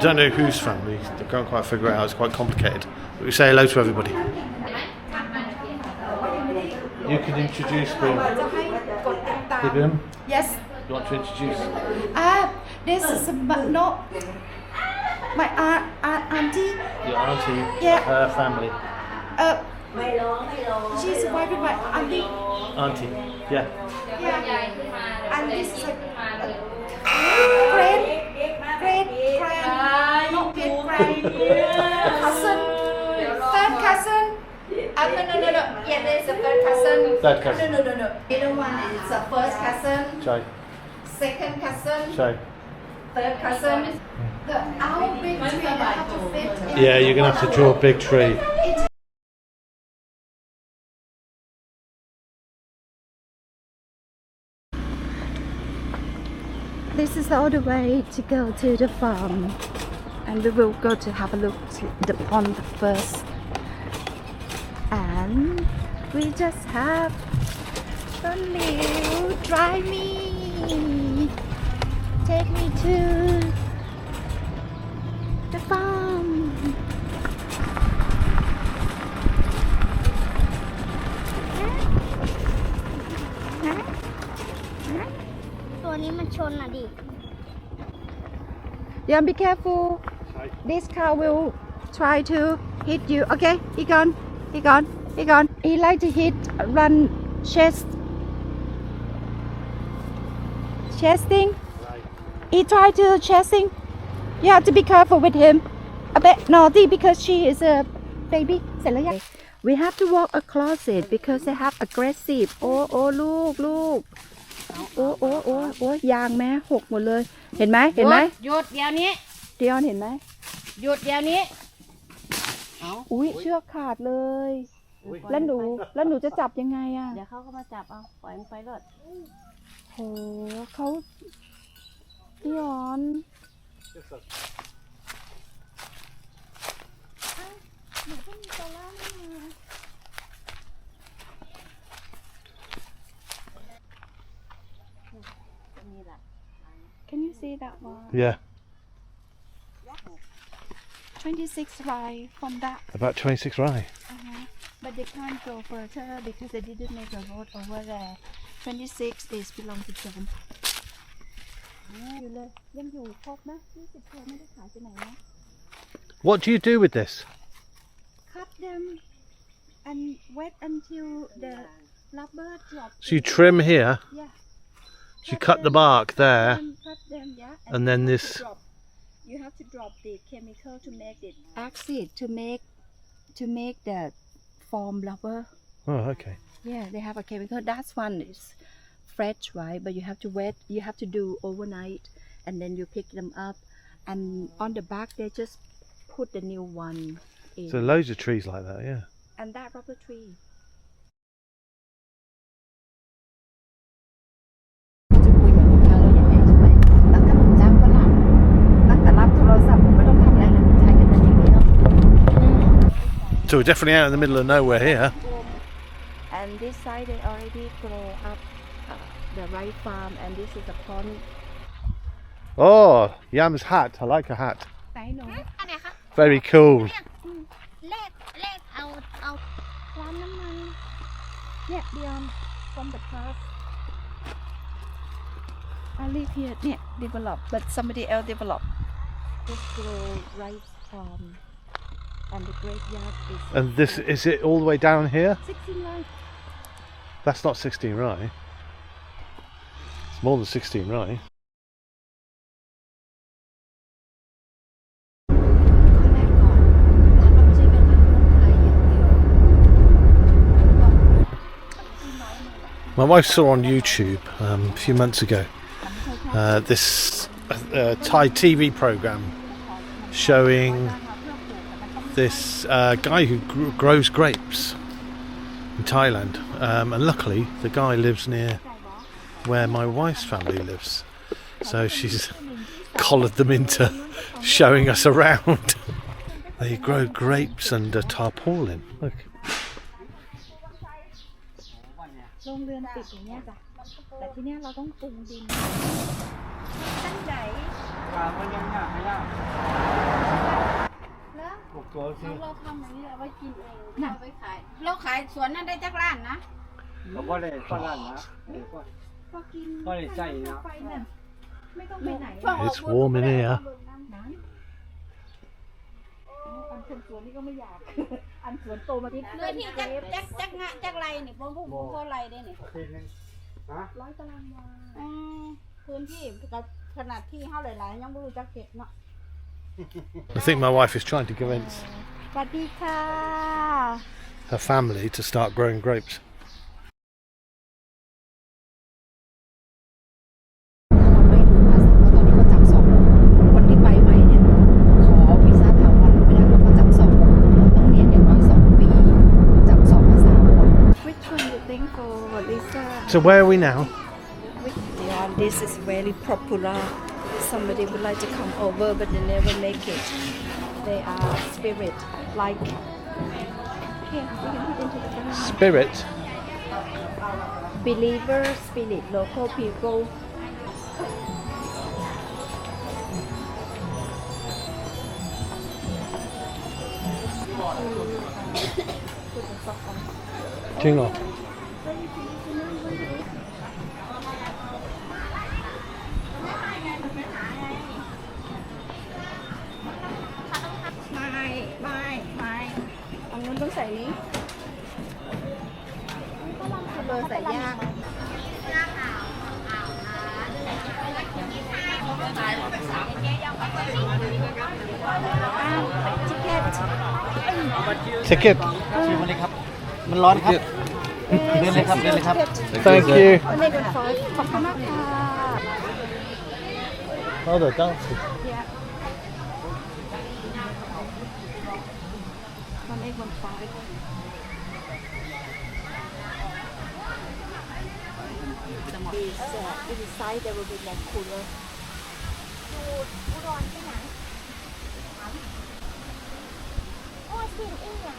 don't know whose family. I can't quite figure it out. It's quite complicated. But we say hello to everybody. You can introduce me. Yes. You want to introduce? This is not my auntie. Your auntie. Yeah. Her family. She's wife with my auntie. Auntie. Yeah. Yeah. And this is great cousin. Third cousin. No. Yeah, there's a third cousin. Third cousin. No. The other one is a first cousin. Chai. Second cousin. Chai. Third cousin. Our big tree have to fit. Yeah, you're going to have to draw a big tree. This is all the way to go to the farm, and we will go to have a look to the pond first. And we just have a little drive me, take me to the farm. Yeah, be careful. This car will try to hit you. Okay, he gone. He like to run chasing. He try to chasing. You have to be careful with him. A bit naughty because she is a baby. We have to walk across it because they have aggressive. Oh, look. โอ้ยางแม่หกหมดเลยเห็นไหมหยุดเดี๋ยวนี้ดิออนเห็นไหมหยุดเดี๋ยวนี้อุ้ยเชือกขาดเลยแล้วหนูจะจับยังไงอ่ะเดี๋ยวเขาก็มาจับเอาปล่อยมันไปเลยโหเขาดิออนหนูก็มีตัวล่างมา Can you see that one? Yeah. 26 rye from that. About 26 rye. But they can't go further because they didn't make a road over there. 26 is belong to them. อยู่เลยยังอยู่ครบนะ20ตัวไม่ได้ขายไปไหนนะ What do you do with this? Cut them and wet until the rubber drops. So you trim here. Yeah. You cut the bark there. Cut them, yeah. And then this. You have to drop the chemical to make it acid to make the form rubber. Oh, okay. Yeah, they have a chemical. That one is fresh, right? But you have to wet. You have to do overnight, and then you pick them up, and on the back they just put the new one in. So loads of trees like that, yeah. And that rubber tree. จะคุยกับลูกค้าเรายังไงใช่ไหมแล้วก็จ้างฝรั่งตั้งแต่รับโทรศัพท์ผมไม่ต้องทำอะไรเลยใช้กันแต่อย่างนี้เนาะ So we're definitely out in the middle of nowhere here. And this side they already grow up the rice farm, and this is a pond. Oh, Yam's hat. I like her hat. ไหนหนู Very cool. แลกเอาร้านน้ำมันเนี่ย Beyond from the past I live here เนี่ย develop but somebody else develop this grow rice farm and the graveyard is And this is it all the way down here? 16 rye. That's not 16 rye. It's more than 16 rye. My wife saw on YouTube a few months ago this Thai TV program showing this guy who grows grapes in Thailand, and luckily the guy lives near where my wife's family lives, so she's collared them into showing us around. They grow grapes and tarpaulin. Look. โรงเรือนติดอย่างเงี้ยจ้ะแต่ที่เนี้ยเราต้องปรุงดินตั้งใจ มันยังยากไม่ยาก แล้ว ปลูกตัวสิ เราทำอย่างนี้เอาไว้กินเองเอาไว้ขายเราขายสวนนั้นได้จักล้านนะ เราก็เลยฝรั่งนะ ก็กิน ก็เลยใจนะ ไปเนี่ยไม่ต้องไปไหน It's warm in here. นั้นอันคนสวนนี่ก็ไม่อยาก อันสวนโตมาที่ เนื้อที่จักไรนี่ผมพูดพอไรได้นี่ ทีนึงฮะ 100 ตารางวา พื้นที่กับขนาดที่เท่าหลายๆยังไม่รู้จักเก็บเนาะ I think my wife is trying to convince สวัสดีค่ะ her family to start growing grapes. ไม่รู้ภาษาเพราะตอนนี้เขาจับ2คนที่ไปใหม่เนี่ยขอวีซ่าถาวรไม่ได้เพราะเขาจับ2ต้องเรียนอย่างน้อย2 ปีจับ2 ภาษาหมด Which one you think for visa So where are we now? Yeah, this is very popular. Somebody would like to come over, but they never make it. They are spirit, like here. We can put into the camera. Spirit. Believer, spirit, local people. Jing on. ไม่อันนู้นต้องใส่นี้เบอร์ใส่ยากTicket. ชิมมันเลยครับ มันร้อนครับ เดินเลยครับ เดินเลยครับ Thank you. อันนี้เป็นฟอยขอบคุณมากค่ะ Oh, they're dancing. มันเอกบนฟ้าinside there will be like cooler อุดรใช่ไหมโอ้สิ่งอีหยัง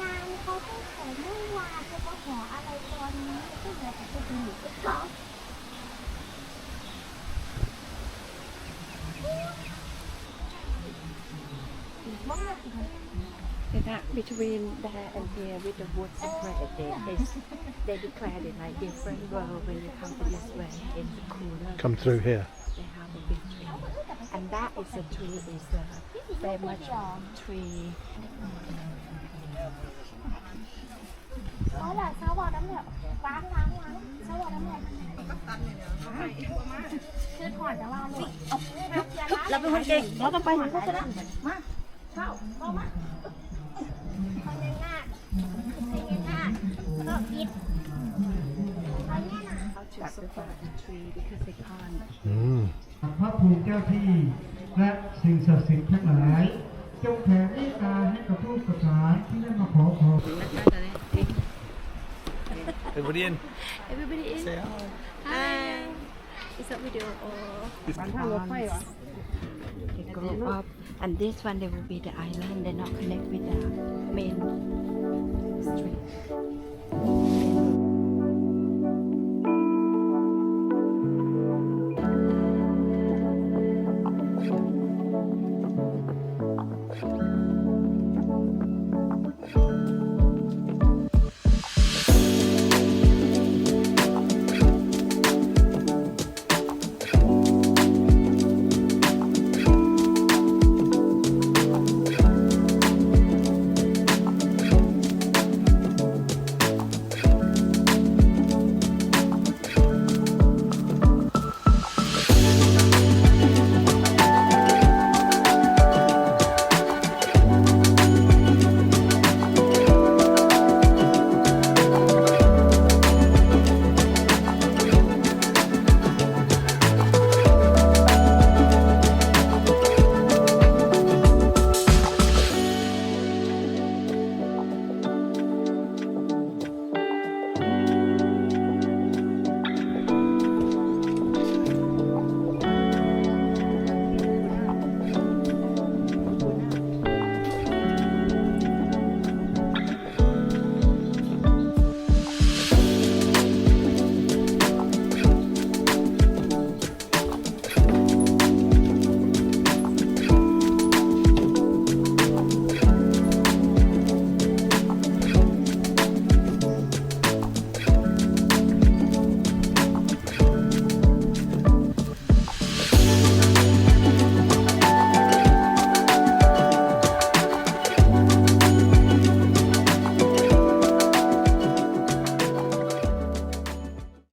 งานเขาต้องขอมุ่งวานเขาก็ขออะไรตอนนี้ก็เหลือแต่จะดีก็ขอ between there and here with the woods separated they declared it like different world when you come to this way in the cooler Come through here. they have a big tree and that is a tree is a famous tree เขาแหละเช้าวันนั้นเนี่ยล้างเช้าวันนั้นเนี่ยคือถอดจากเราเลย เราเป็นคนเก่งเราต้องไปถึงเขาชนะมา คนยังง่ายแล้วก็ปิดตอนนี้น่ะ how to support the tree because they can't Mm. พระภูมิเจ้าที่และสิ่งศักดิ์สิทธิ์ทั้งหลายจงแผ่เมตตาให้กับผู้กระทานที่ได้มาขอ Everybody in? everybody in Say hi is that video or มันทางรถไฟเหรอ they grow up and this one they will be the island they not connect with the main street